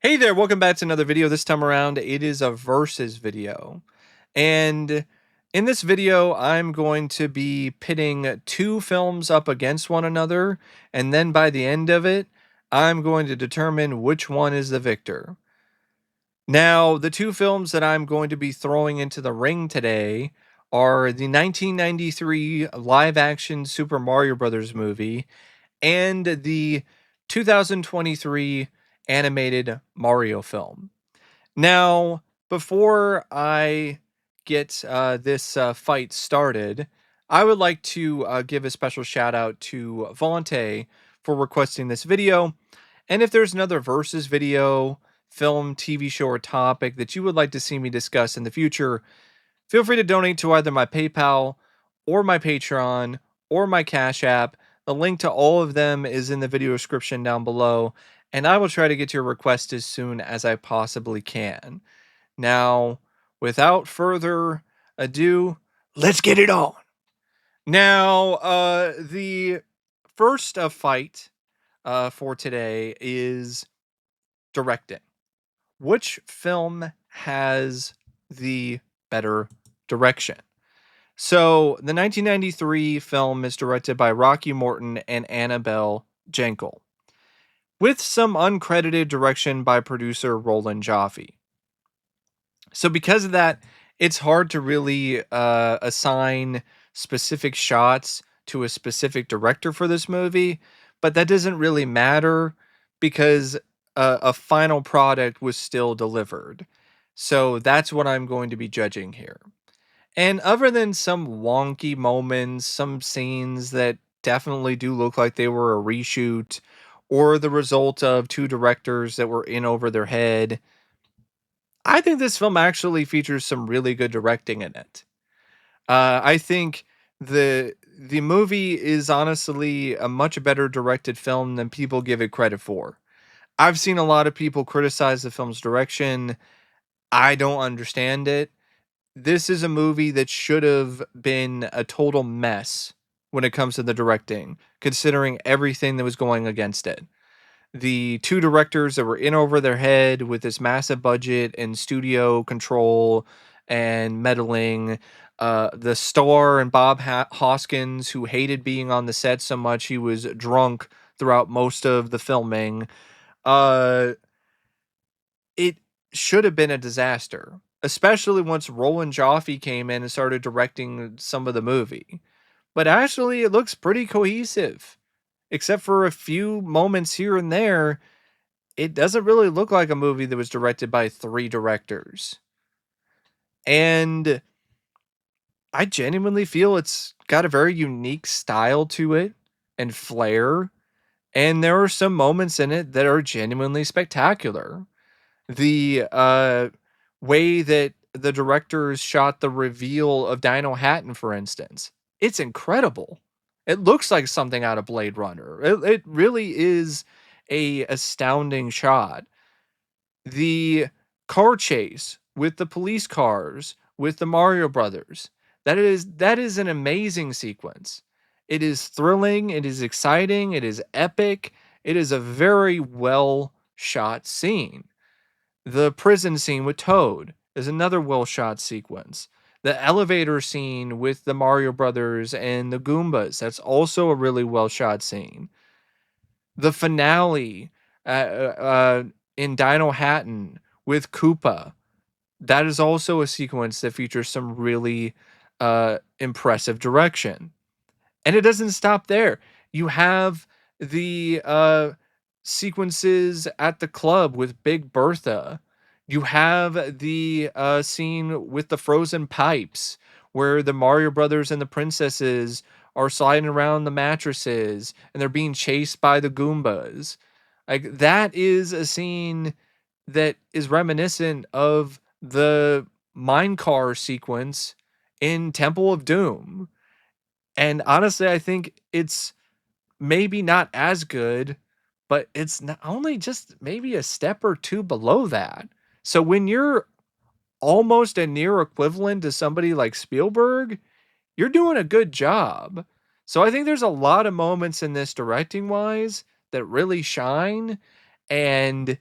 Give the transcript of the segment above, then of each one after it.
Hey there, welcome back to another video. This time around, it is a versus video. And in this video, I'm going to be pitting two films up against one another. And then by the end of it, I'm going to determine which one is the victor. Now, the two films that I'm going to be throwing into the ring today are the 1993 live action Super Mario Bros. Movie and the 2023 animated Mario film. Now, before I get this fight started, I would like to give a special shout out to Volante for requesting this video. And if there's another versus video, film, TV show, or topic that you would like to see me discuss in the future, feel free to donate to either my PayPal or my Patreon or my Cash App. The link to all of them is in the video description down below, and I will try to get to your request as soon as I possibly can. Now, without further ado, let's get it on. Now, the first fight for today is directing. Which film has the better direction? So, the 1993 film is directed by Rocky Morton and Annabelle Jankel, with some uncredited direction by producer Roland Joffe. So, because of that, it's hard to really assign specific shots to a specific director for this movie, but that doesn't really matter because a final product was still delivered. So, that's what I'm going to be judging here. And other than some wonky moments, some scenes that definitely do look like they were a reshoot or the result of two directors that were in over their head, I think this film actually features some really good directing in it. I think the movie is honestly a much better directed film than people give it credit for. I've seen a lot of people criticize the film's direction. I don't understand it. This is a movie that should have been a total mess when it comes to the directing, considering everything that was going against it. The two directors that were in over their head with this massive budget and studio control and meddling. The star and Bob Hoskins, who hated being on the set so much he was drunk throughout most of the filming. Uh, it should have been a disaster, especially once Roland Joffe came in and started directing some of the movie. But actually, it looks pretty cohesive, except for a few moments here and there. It doesn't really look like a movie that was directed by three directors. And I genuinely feel it's got a very unique style to it and flair. And there are some moments in it that are genuinely spectacular. The way that the directors shot the reveal of Dino Hatton, for instance, it's incredible. It looks like something out of Blade Runner. It really is a astounding shot. The car chase with the police cars with the Mario brothers, that is an amazing sequence. It is thrilling, it is exciting, it is epic. It is a very well shot scene. The prison scene with Toad is another well shot sequence. The elevator scene with the Mario brothers and the Goombas, that's also a really well shot scene. The finale uh, in Dino Hatton with Koopa, that is also a sequence that features some really impressive direction. And it doesn't stop there. You have the sequences at the club with Big Bertha. You have the scene with the frozen pipes where the Mario brothers and the princesses are sliding around the mattresses and they're being chased by the Goombas. Like that is a scene that is reminiscent of the mine car sequence in Temple of Doom. And honestly, I think it's maybe not as good, but it's not only just maybe a step or two below that. So when you're almost a near equivalent to somebody like Spielberg, you're doing a good job. So I think there's a lot of moments in this directing wise that really shine. And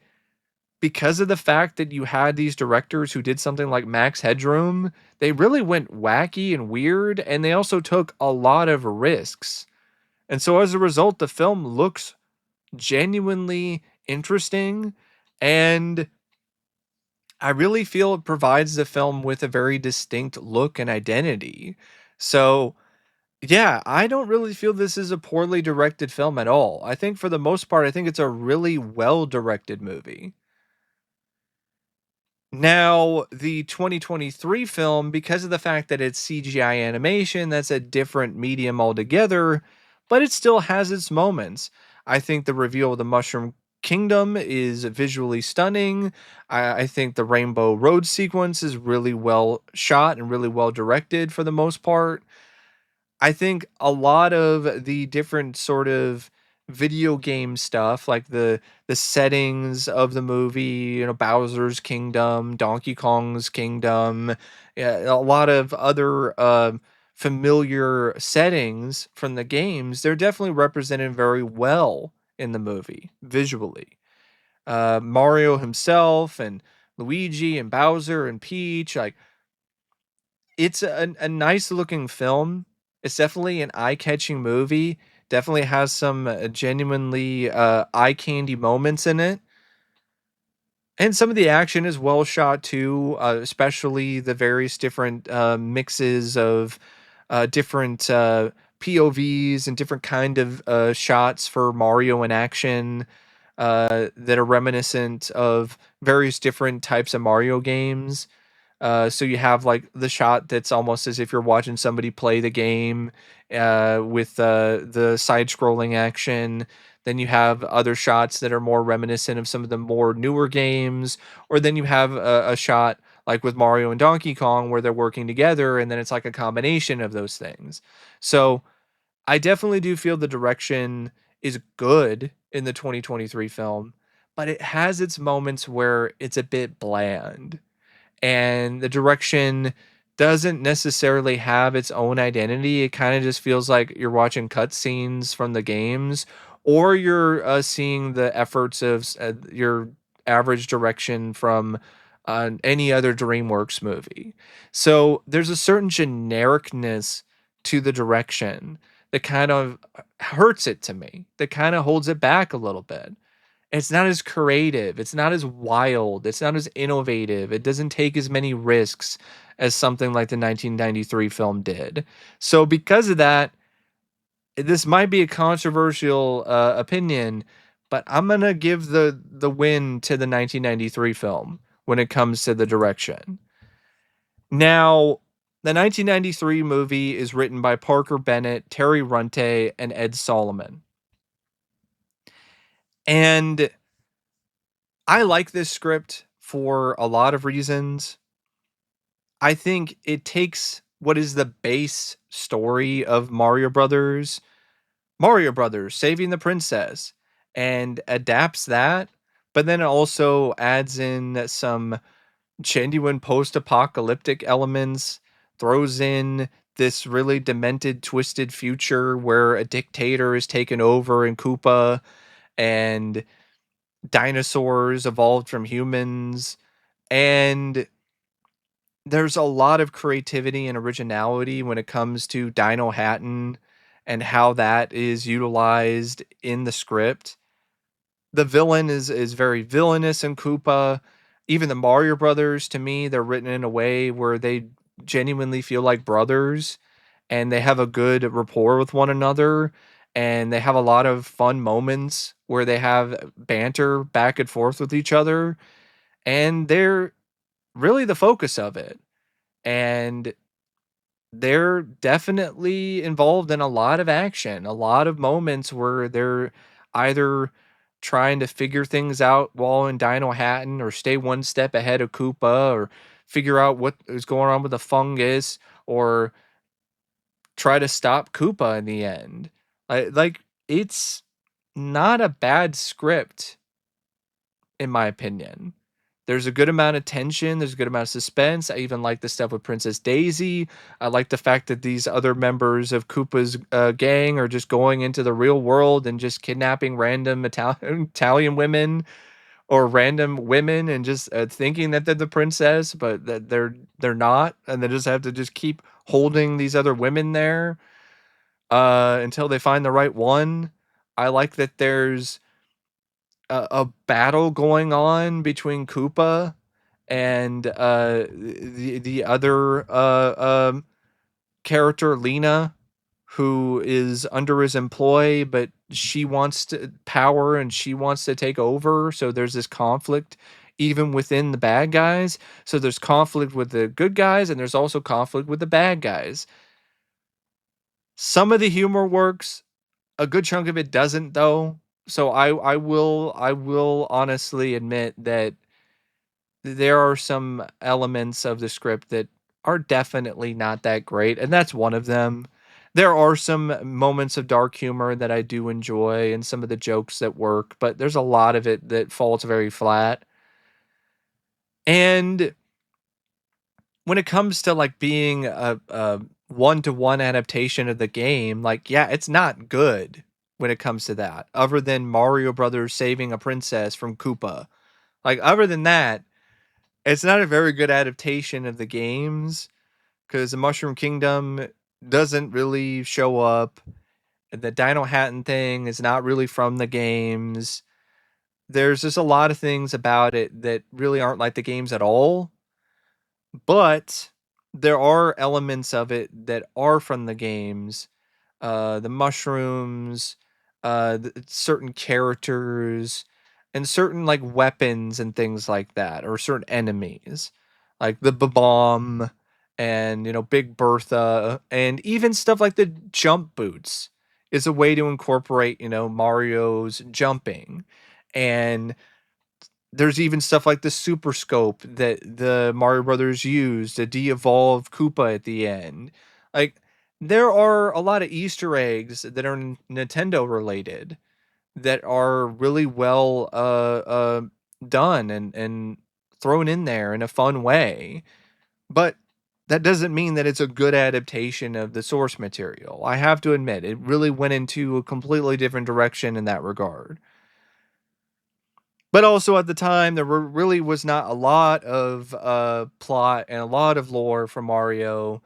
because of the fact that you had these directors who did something like Max Headroom, they really went wacky and weird, and they also took a lot of risks. And so as a result, the film looks genuinely interesting, and I really feel it provides the film with a very distinct look and identity. So, yeah, I don't really feel this is a poorly directed film at all. I think for the most part, I think it's a really well directed movie. Now, the 2023 film, because of the fact that it's CGI animation, that's a different medium altogether, but it still has its moments. I think the reveal of the Mushroom Kingdom is visually stunning. I think the Rainbow Road sequence is really well shot and really well directed for the most part. I think a lot of the different sort of video game stuff, like the settings of the movie, Bowser's Kingdom, Donkey Kong's Kingdom, yeah, a lot of other familiar settings from the games, they're definitely represented very well in the movie visually. Mario himself and Luigi and Bowser and Peach, like it's a nice looking film. It's definitely an eye-catching movie. Definitely has some genuinely eye candy moments in it. And some of the action is well shot too, especially the various different mixes of different POVs and different kind of shots for Mario in action that are reminiscent of various different types of Mario games. So you have like the shot that's almost as if you're watching somebody play the game with the side scrolling action. Then you have other shots that are more reminiscent of some of the more newer games. Or then you have a shot like with Mario and Donkey Kong where they're working together and then it's like a combination of those things. So I definitely do feel the direction is good in the 2023 film, but it has its moments where it's a bit bland and the direction doesn't necessarily have its own identity. It kind of just feels like you're watching cutscenes from the games, or you're seeing the efforts of your average direction from any other DreamWorks movie. So there's a certain genericness to the direction that kind of hurts it to me, that kind of holds it back a little bit. It's not as creative, it's not as wild, it's not as innovative, it doesn't take as many risks as something like the 1993 film did. So because of that, this might be a controversial opinion, but I'm gonna give the win to the 1993 film when it comes to the direction. Now, the 1993 movie is written by Parker Bennett, Terry Runte, and Ed Solomon. And I like this script for a lot of reasons. I think it takes what is the base story of Mario Brothers saving the princess, and adapts that, but then it also adds in some genuine post-apocalyptic elements, throws in this really demented, twisted future where a dictator is taken over in Koopa and dinosaurs evolved from humans, and there's a lot of creativity and originality when it comes to Dino Hatton and how that is utilized in the script. The villain is very villainous in Koopa. Even the Mario brothers, to me, they're written in a way where they genuinely feel like brothers and they have a good rapport with one another, and they have a lot of fun moments where they have banter back and forth with each other, and they're really the focus of it. And they're definitely involved in a lot of action, a lot of moments where they're either trying to figure things out while in Dino Hatton or stay one step ahead of Koopa or figure out what is going on with the fungus or try to stop Koopa in the end. Like it's not a bad script in my opinion. There's a good amount of tension, there's a good amount of suspense. I even like the stuff with Princess Daisy. I like the fact that these other members of Koopa's gang are just going into the real world and just kidnapping random Italian women or random women and just thinking that they're the princess, but that they're not, and they just have to just keep holding these other women there until they find the right one. I like that there's a battle going on between Koopa and the other character Lena, who is under his employ, but she wants to power and she wants to take over. So there's this conflict even within the bad guys. So there's conflict with the good guys and there's also conflict with the bad guys. Some of the humor works, a good chunk of it doesn't though. So I will honestly admit that there are some elements of the script that are definitely not that great, and that's one of them. There are some moments of dark humor that I do enjoy and some of the jokes that work, but there's a lot of it that falls very flat. And when it comes to like being a one-to-one adaptation of the game, like yeah, it's not good when it comes to that. Other than Mario Brothers saving a princess from Koopa. Like other than that, it's not a very good adaptation of the games because the Mushroom Kingdom doesn't really show up. The Dino Hatton thing is not really from the games. There's just a lot of things about it that really aren't like the games at all. But there are elements of it that are from the games. The mushrooms, certain characters, and certain like weapons and things like that, or certain enemies, like the bomb and Big Bertha, and even stuff like the jump boots is a way to incorporate Mario's jumping. And there's even stuff like the super scope that the Mario Brothers use to de-evolve Koopa at the end. Like there are a lot of Easter eggs that are Nintendo related that are really well done and thrown in there in a fun way. But that doesn't mean that it's a good adaptation of the source material. I have to admit, it really went into a completely different direction in that regard. But also at the time, there really was not a lot of plot and a lot of lore for Mario.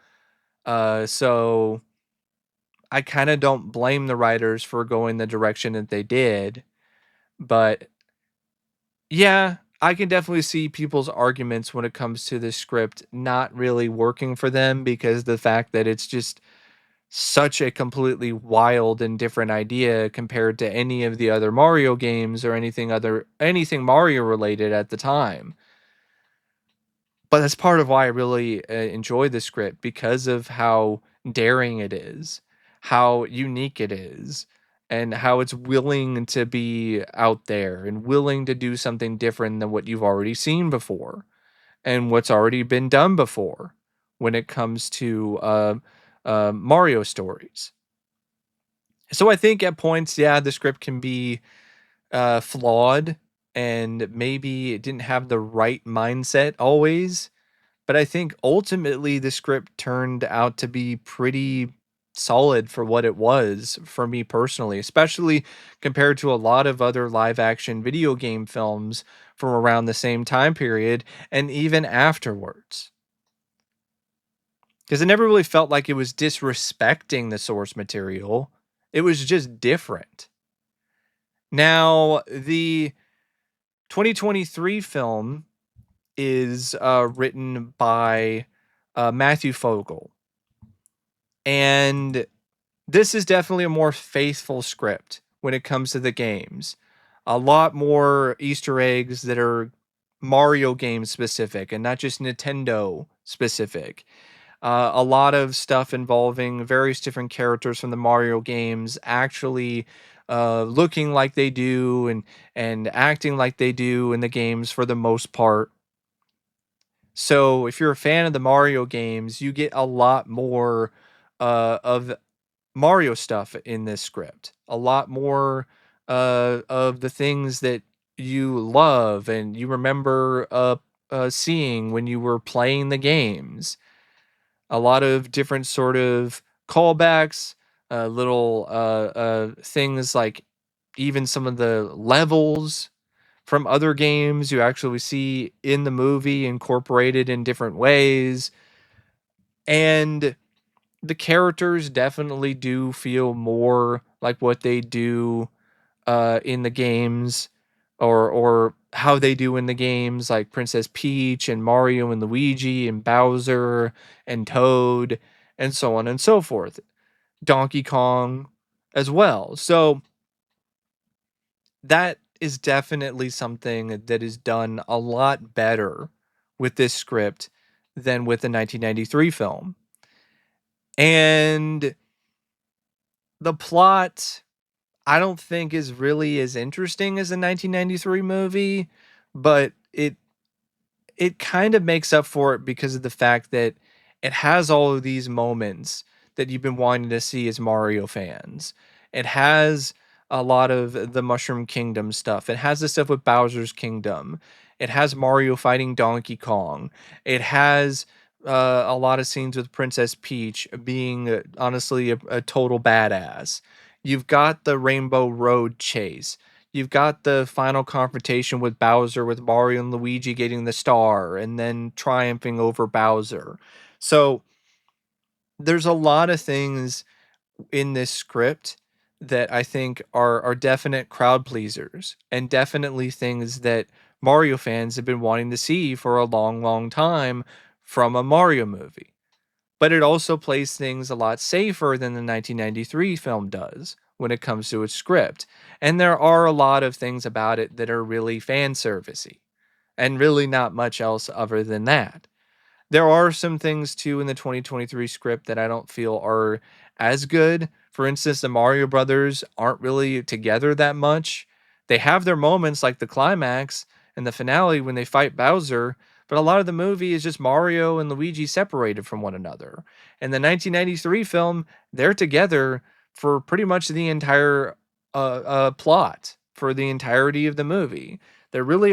So I kind of don't blame the writers for going the direction that they did. But yeah, I can definitely see people's arguments when it comes to this script not really working for them because the fact that it's just such a completely wild and different idea compared to any of the other Mario games or anything Mario related at the time. But that's part of why I really enjoy the script because of how daring it is, how unique it is, and how it's willing to be out there and willing to do something different than what you've already seen before and what's already been done before when it comes to Mario stories. So I think at points, yeah, the script can be flawed and maybe it didn't have the right mindset always. But I think ultimately the script turned out to be pretty solid for what it was for me personally, especially compared to a lot of other live action video game films from around the same time period and even afterwards. Because it never really felt like it was disrespecting the source material, it was just different. Now, the 2023 film is written by Matthew Fogel. And this is definitely a more faithful script when it comes to the games. A lot more Easter eggs that are Mario game specific and not just Nintendo specific. A lot of stuff involving various different characters from the Mario games actually looking like they do and acting like they do in the games for the most part. So if you're a fan of the Mario games, you get a lot more of Mario stuff in this script. A lot more of the things that you love and you remember seeing when you were playing the games. A lot of different sort of callbacks, little things like even some of the levels from other games you actually see in the movie incorporated in different ways. And the characters definitely do feel more like what they do in the games, or how they do in the games, like Princess Peach and Mario and Luigi and Bowser and Toad and so on and so forth. Donkey Kong as well. So that is definitely something that is done a lot better with this script than with the 1993 film. And the plot, I don't think, is really as interesting as the 1993 movie, but it kind of makes up for it because of the fact that it has all of these moments that you've been wanting to see as Mario fans. It has a lot of the Mushroom Kingdom stuff. It has the stuff with Bowser's Kingdom. It has Mario fighting Donkey Kong. It has a lot of scenes with Princess Peach being honestly a total badass. You've got the Rainbow Road chase. You've got the final confrontation with Bowser, with Mario and Luigi getting the star and then triumphing over Bowser. So there's a lot of things in this script that I think are definite crowd pleasers and definitely things that Mario fans have been wanting to see for a long, long time from a Mario movie. But it also plays things a lot safer than the 1993 film does when it comes to its script. And there are a lot of things about it that are really fan servicey and really not much else other than that. There are some things too in the 2023 script that I don't feel are as good. For instance, the Mario brothers aren't really together that much. They have their moments like the climax and the finale when they fight Bowser, but a lot of the movie is just Mario and Luigi separated from one another. In the 1993 film, they're together for pretty much the entire plot, for the entirety of the movie. There really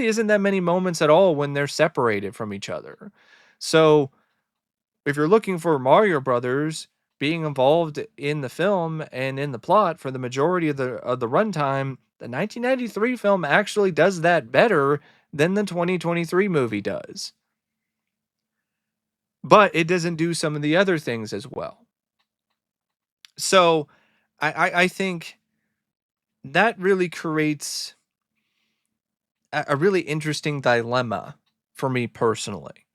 isn't that many moments at all when they're separated from each other. So, if you're looking for Mario Brothers being involved in the film and in the plot for the majority of the runtime, the 1993 film actually does that better than the 2023 movie does. But it doesn't do some of the other things as well. So, I think that really creates a really interesting dilemma for me personally.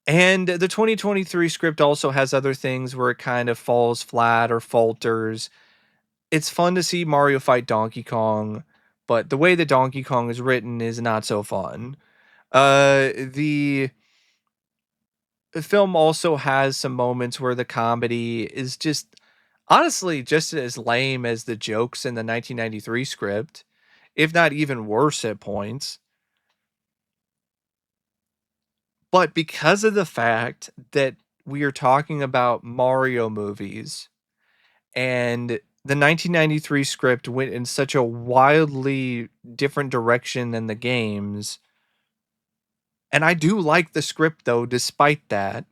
And the 2023 script also has other things where it kind of falls flat or falters. It's fun to see Mario fight Donkey Kong, but the way that Donkey Kong is written is not so fun. The film also has some moments where the comedy is just honestly just as lame as the jokes in the 1993 script, if not even worse at points. But because of the fact that we are talking about Mario movies and the 1993 script went in such a wildly different direction than the games, and I do like the script though, despite that,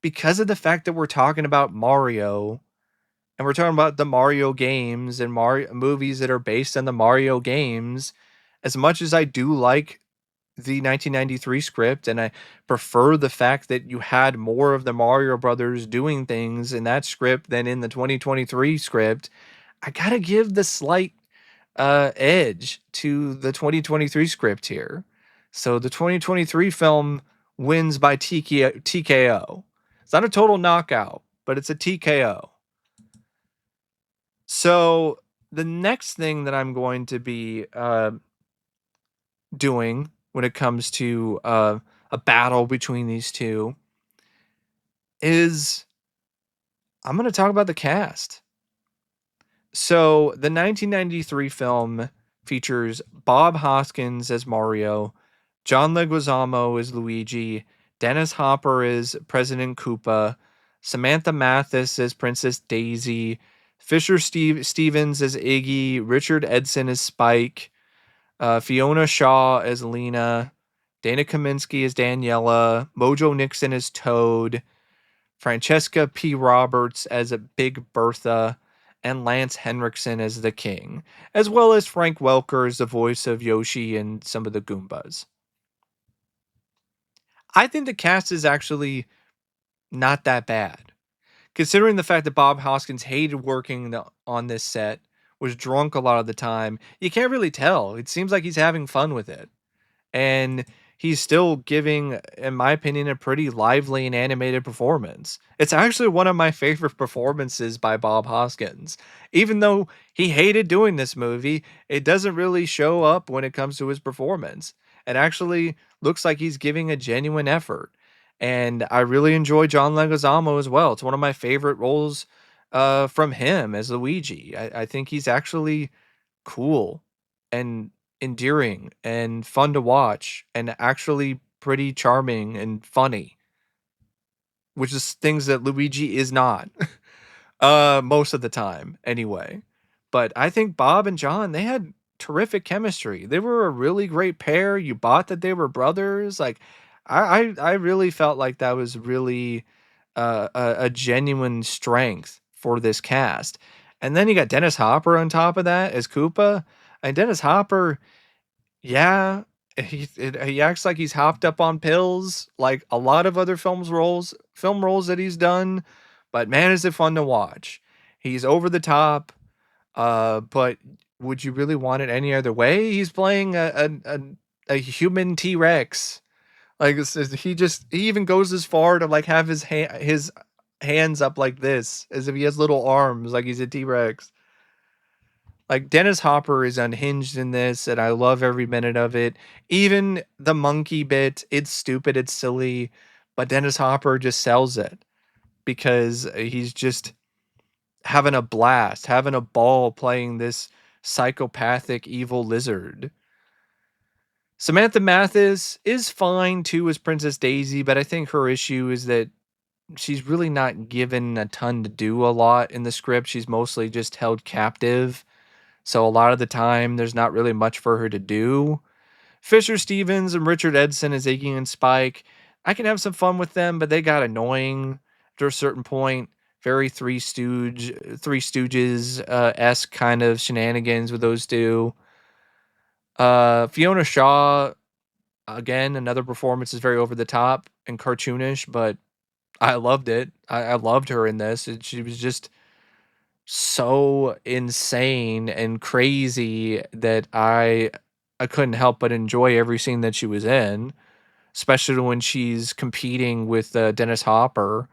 because of the fact that we're talking about Mario and we're talking about the Mario games and Mario movies that are based on the Mario games, as much as I do like the 1993 script and I prefer the fact that you had more of the Mario brothers doing things in that script than in the 2023 script, I got to give the slight edge to the 2023 script here. So the 2023 film wins by TKO. It's not a total knockout, but it's a TKO. So the next thing that I'm going to be doing when it comes to a battle between these two is I'm going to talk about the cast. So the 1993 film features Bob Hoskins as Mario, John Leguizamo as Luigi, Dennis Hopper as President Koopa, Samantha Mathis as Princess Daisy, Stevens as Iggy, Richard Edson as Spike, Fiona Shaw as Lena, Dana Kaminsky as Daniela, Mojo Nixon as Toad, Francesca P. Roberts as a Big Bertha, and Lance Henriksen as the king, as well as Frank Welker as the voice of Yoshi and some of the Goombas. I think the cast is actually not that bad, considering the fact that Bob Hoskins hated working on this set, was drunk a lot of the time. You can't really tell. It seems like he's having fun with it. And he's still giving, in my opinion, a pretty lively and animated performance. It's actually one of my favorite performances by Bob Hoskins. Even though he hated doing this movie, it doesn't really show up when it comes to his performance. It actually looks like he's giving a genuine effort. And I really enjoy John Leguizamo as well. It's one of my favorite roles from him as Luigi. I think he's actually cool and endearing and fun to watch and actually pretty charming and funny, which is things that Luigi is not. Most of the time anyway. But I think Bob and John, they had terrific chemistry. They were a really great pair. You bought that they were brothers. Like I really felt like that was really a genuine strength for this cast. And then you got Dennis Hopper on top of that as Koopa. And Dennis Hopper, yeah, he acts like he's hopped up on pills, like a lot of other film roles that he's done. But man, is it fun to watch. He's over the top, but would you really want it any other way? He's playing a human T-Rex. Like he even goes as far to like have his hands up like this, as if he has little arms, like he's a T-Rex. Like Dennis Hopper is unhinged in this, and I love every minute of it. Even the monkey bit, it's stupid, it's silly, but Dennis Hopper just sells it because he's just having a blast, having a ball playing this psychopathic evil lizard. Samantha Mathis is fine too as Princess Daisy, but I think her issue is that she's really not given a ton to do a lot in the script. She's mostly just held captive. So a lot of the time, there's not really much for her to do. Fisher Stevens and Richard Edson as Iggy and Spike, I can have some fun with them, but they got annoying to a certain point. Very Three Stooges esque kind of shenanigans with those two. Fiona Shaw, again, another performance is very over the top and cartoonish, but I loved it. I loved her in this. She was just so insane and crazy that I couldn't help but enjoy every scene that she was in, especially when she's competing with Dennis Hopper.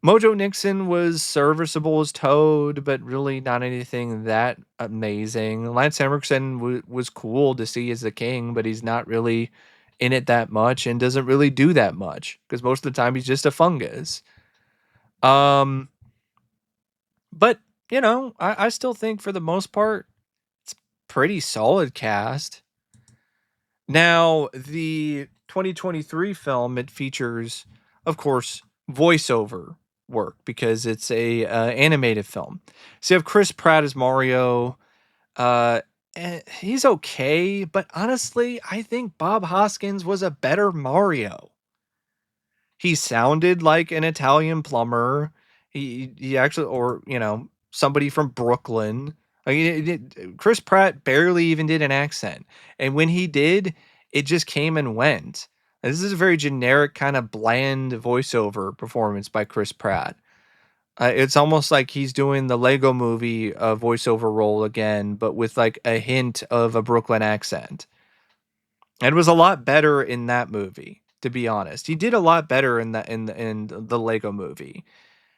Mojo Nixon was serviceable as Toad, but really not anything that amazing. Lance Henriksen was cool to see as the king, but he's not really in it that much and doesn't really do that much because most of the time he's just a fungus. Um, but I still think for the most part it's pretty solid cast. Now, the 2023 film, it features, of course, voiceover work because it's a animated film. So you have Chris Pratt as Mario. Uh, and he's okay, but honestly, I think Bob Hoskins was a better Mario. He sounded like an Italian plumber. He actually, or somebody from Brooklyn. Like, Chris Pratt barely even did an accent, and when he did, it just came and went. This is a very generic kind of bland voiceover performance by Chris Pratt. It's almost like he's doing the Lego Movie voiceover role again, but with like a hint of a Brooklyn accent. It was a lot better in that movie, to be honest. He did a lot better in the Lego Movie.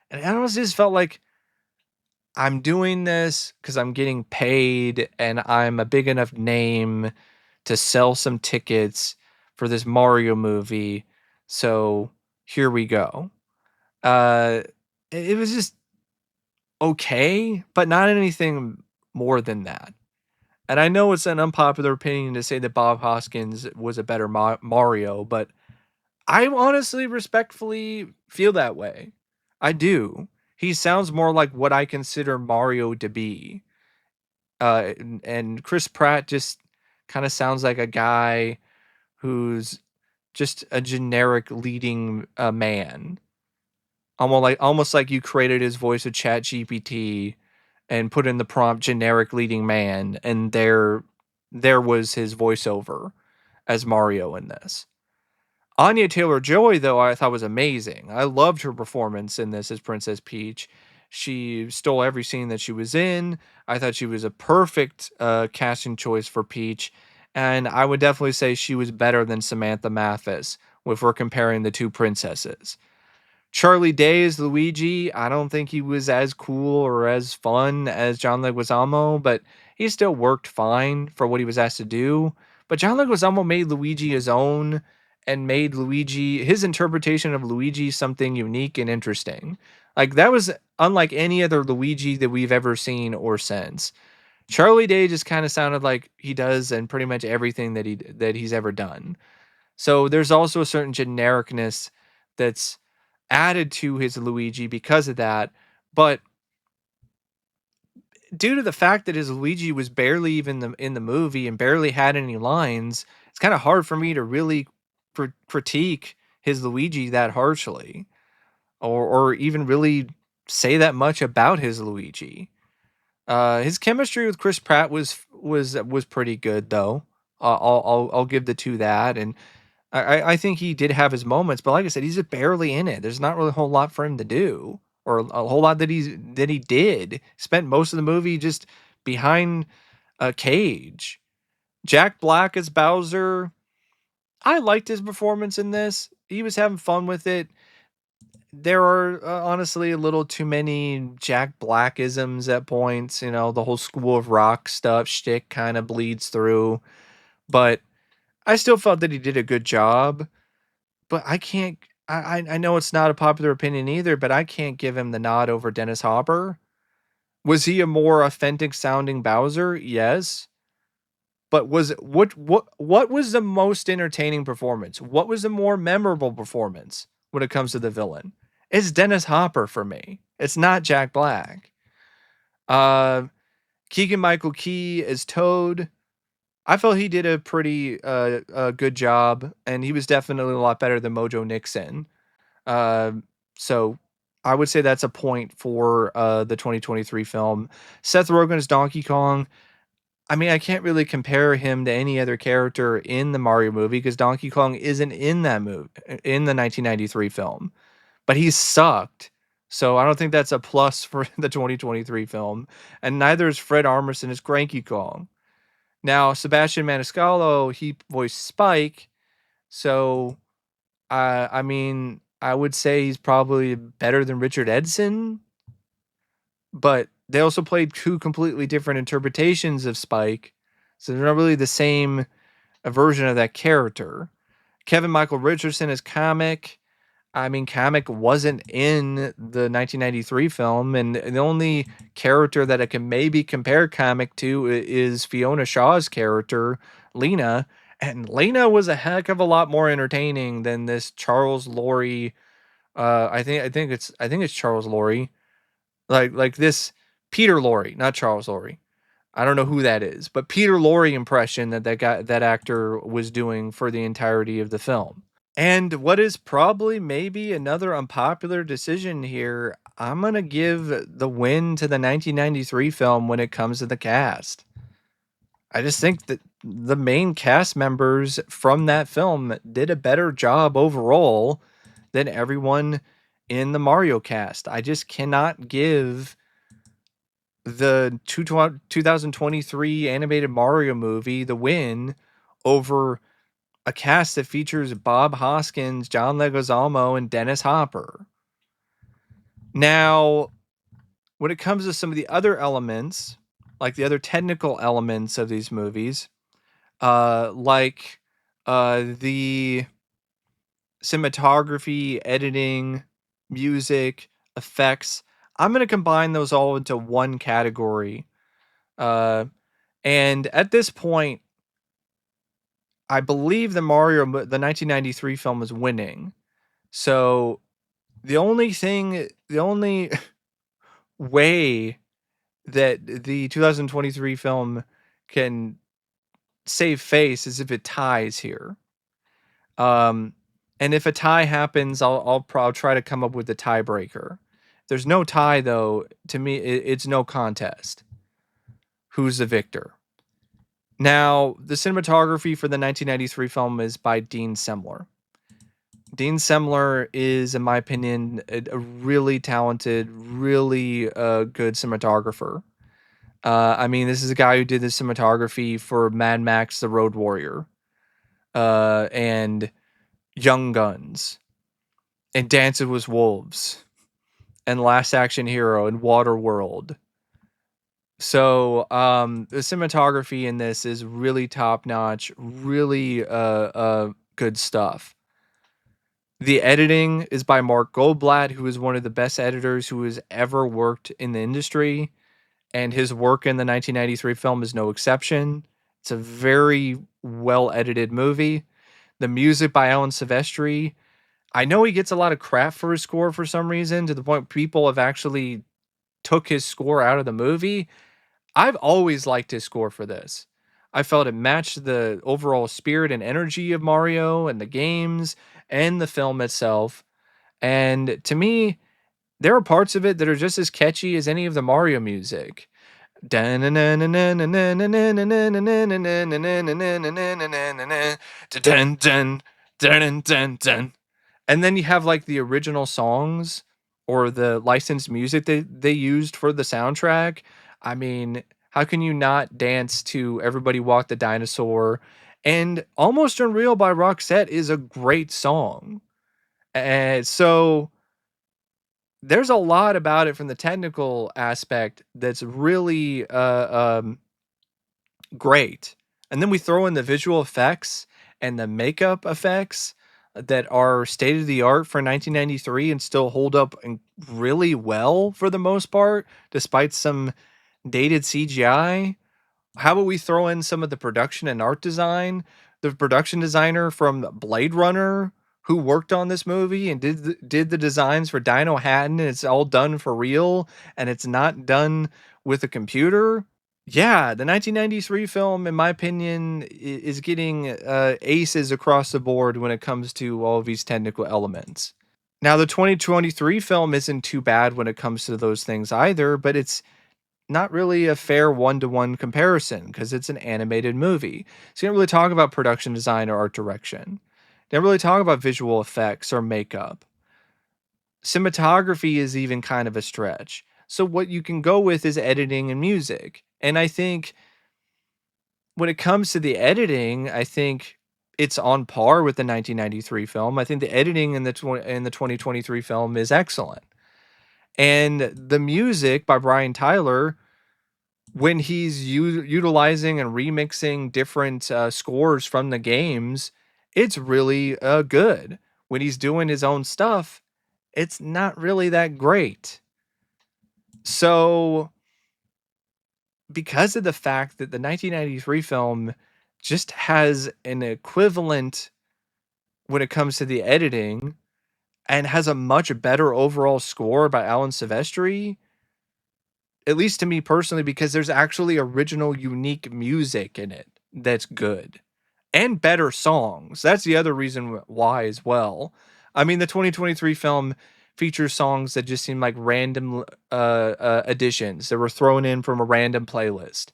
And I almost just felt like I'm doing this because I'm getting paid and I'm a big enough name to sell some tickets for this Mario movie. So here we go. Uh it was just okay, but not anything more than that. And I know it's an unpopular opinion to say that Bob Hoskins was a better Mario, but I honestly, respectfully feel that way. I do. He sounds more like what I consider Mario to be. And Chris Pratt just kind of sounds like a guy who's just a generic leading man. Almost like you created his voice with Chat GPT and put in the prompt generic leading man, and there was his voiceover as Mario in this. Anya Taylor-Joy, though, I thought was amazing. I loved her performance in this as Princess Peach. She stole every scene that she was in. I thought she was a perfect casting choice for Peach, and I would definitely say she was better than Samantha Mathis if we're comparing the two princesses. Charlie Day as Luigi, I don't think he was as cool or as fun as John Leguizamo, but he still worked fine for what he was asked to do. But John Leguizamo made Luigi his own and made Luigi his interpretation of Luigi something unique and interesting. Like that was unlike any other Luigi that we've ever seen or since. Charlie Day just kind of sounded like he does in pretty much everything that he's ever done. So there's also a certain genericness that's added to his Luigi because of that. But due to the fact that his Luigi was barely even in the movie and barely had any lines, it's kind of hard for me to really critique his Luigi that harshly, or even really say that much about his Luigi. His chemistry with Chris Pratt was pretty good though. I'll give the two that, and I think he did have his moments, but like I said, he's just barely in it. There's not really a whole lot for him to do, or a whole lot that he did. Spent most of the movie just behind a cage. Jack Black as Bowser. I liked his performance in this. He was having fun with it. There are honestly a little too many Jack Blackisms at points. You know, the whole School of Rock stuff shtick kind of bleeds through, but I still felt that he did a good job. But I can't. I know it's not a popular opinion either, but I can't give him the nod over Dennis Hopper. Was he a more authentic sounding Bowser? Yes. But what was the most entertaining performance? What was the more memorable performance when it comes to the villain? It's Dennis Hopper for me. It's not Jack Black. Uh, Keegan Michael Key as Toad. I felt he did a pretty good job, and he was definitely a lot better than Mojo Nixon. Uh, so I would say that's a point for the 2023 film. Seth Rogen's Donkey Kong. I mean, I can't really compare him to any other character in the Mario movie because Donkey Kong isn't in that movie in the 1993 film, but he sucked. So I don't think that's a plus for the 2023 film, and neither is Fred Armisen as Cranky Kong. Now, Sebastian Maniscalco, he voiced Spike, so I mean, I would say he's probably better than Richard Edson, but they also played two completely different interpretations of Spike, so they're not really the same version of that character. Kevin Michael Richardson is Comic. I mean, Comic wasn't in the 1993 film, and the only character that I can maybe compare Comic to is Fiona Shaw's character, Lena. And Lena was a heck of a lot more entertaining than this Charles Laurie. I think it's Charles Laurie. Like this Peter Lorre, not Charles Laurie. I don't know who that is, but Peter Lorre impression that actor was doing for the entirety of the film. And what is probably maybe another unpopular decision here, I'm going to give the win to the 1993 film when it comes to the cast. I just think that the main cast members from that film did a better job overall than everyone in the Mario cast. I just cannot give the 2023 animated Mario movie the win over a cast that features Bob Hoskins, John Leguizamo, and Dennis Hopper. Now, when it comes to some of the other elements, like the other technical elements of these movies, like the cinematography, editing, music, effects, I'm going to combine those all into one category. Uh, and at this point, I believe the 1993 film is winning. So the only way that the 2023 film can save face is if it ties here. Um, And if a tie happens, I'll try to come up with the tiebreaker. There's no tie though. To me, it's no contest. Who's the victor? Now, the cinematography for the 1993 film is by Dean Semler. Dean Semler is, in my opinion, a really talented, really good cinematographer. I mean, this is a guy who did the cinematography for Mad Max: The Road Warrior, and Young Guns, and Dances with Wolves, and Last Action Hero, and Waterworld. So, the cinematography in this is really top notch, really good stuff. The editing is by Mark Goldblatt, who is one of the best editors who has ever worked in the industry, and his work in the 1993 film is no exception. It's a very well edited movie. The music by Alan Silvestri. I know he gets a lot of crap for his score for some reason, to the point people have actually took his score out of the movie. I've always liked his score for this. I felt it matched the overall spirit and energy of Mario and the games and the film itself. And to me, there are parts of it that are just as catchy as any of the Mario music. And then you have like the original songs or the licensed music that they used for the soundtrack. I mean, how can you not dance to Everybody Walk the Dinosaur? And Almost Unreal by Roxette is a great song. And so there's a lot about it from the technical aspect that's really great. And then we throw in the visual effects and the makeup effects that are state of the art for 1993 and still hold up really well for the most part, despite some dated CGI. How about we throw in some of the production and art design? The production designer from Blade Runner who worked on this movie and did the designs for Dino Hatton, and it's all done for real and it's not done with a computer. Yeah, the 1993 film, in my opinion, is getting aces across the board when it comes to all of these technical elements. Now, the 2023 film isn't too bad when it comes to those things either, but it's not really a fair one-to-one comparison because it's an animated movie. So you don't really talk about production design or art direction. They don't really talk about visual effects or makeup. Cinematography is even kind of a stretch. So what you can go with is editing and music. And I think when it comes to the editing, I think it's on par with the 1993 film. I think the editing in the 2023 film is excellent. And the music by Brian Tyler, when he's utilizing and remixing different scores from the games, it's really good. When he's doing his own stuff, it's not really that great. So, because of the fact that the 1993 film just has an equivalent when it comes to the editing and has a much better overall score by Alan Silvestri, at least to me personally, because there's actually original, unique music in it that's good and better songs. That's the other reason why as well. I mean, the 2023 film features songs that just seem like random additions that were thrown in from a random playlist,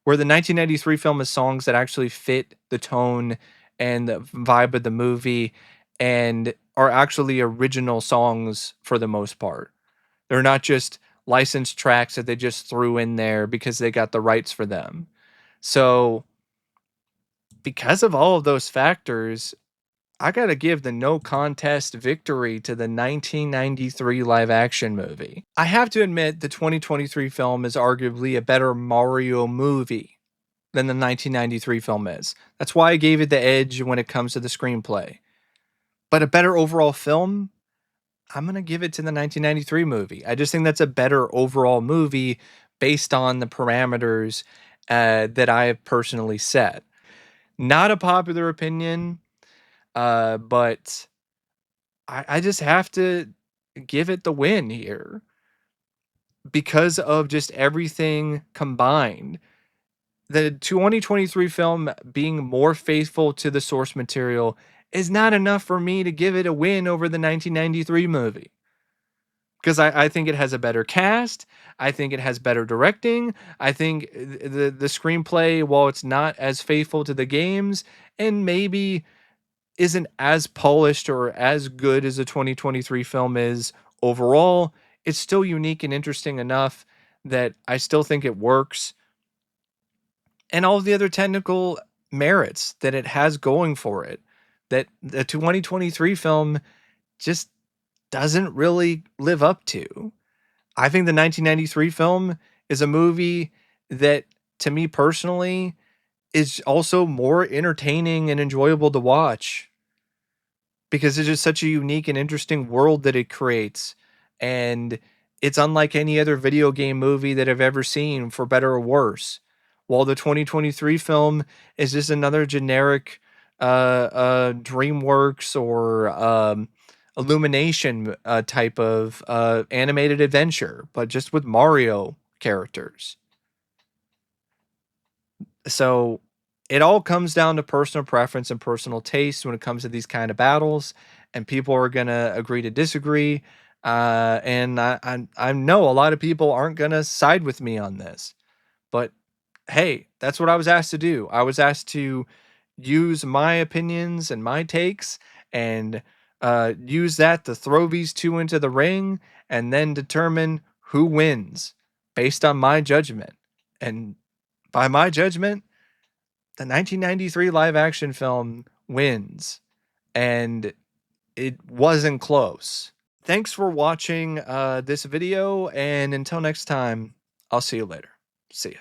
where the 1993 film is songs that actually fit the tone and the vibe of the movie and are actually original songs for the most part. They're not just licensed tracks that they just threw in there because they got the rights for them. So, because of all of those factors, I got to give the no contest victory to the 1993 live action movie. I have to admit, the 2023 film is arguably a better Mario movie than the 1993 film is. That's why I gave it the edge when it comes to the screenplay. But a better overall film, I'm going to give it to the 1993 movie. I just think that's a better overall movie based on the parameters that I have personally set. Not a popular opinion, but I just have to give it the win here because of just everything combined. The 2023 film being more faithful to the source material is not enough for me to give it a win over the 1993 movie. Because I think it has a better cast. I think it has better directing. I think the screenplay, while it's not as faithful to the games and maybe isn't as polished or as good as a 2023 film is overall, it's still unique and interesting enough that I still think it works. And all of the other technical merits that it has going for it, that the 2023 film just doesn't really live up to. I think the 1993 film is a movie that, to me personally, is also more entertaining and enjoyable to watch because it's just such a unique and interesting world that it creates. And it's unlike any other video game movie that I've ever seen, for better or worse. While the 2023 film is just another generic DreamWorks or Illumination type of animated adventure, but just with Mario characters. So it all comes down to personal preference and personal taste when it comes to these kind of battles, and people are gonna agree to disagree. And I know a lot of people aren't gonna side with me on this, but hey, that's what I was asked to do. I was asked to use my opinions and my takes and use that to throw these two into the ring and then determine who wins based on my judgment. And by my judgment, the 1993 live action film wins, and it wasn't close. Thanks for watching this video, and until next time, I'll see you later. See ya.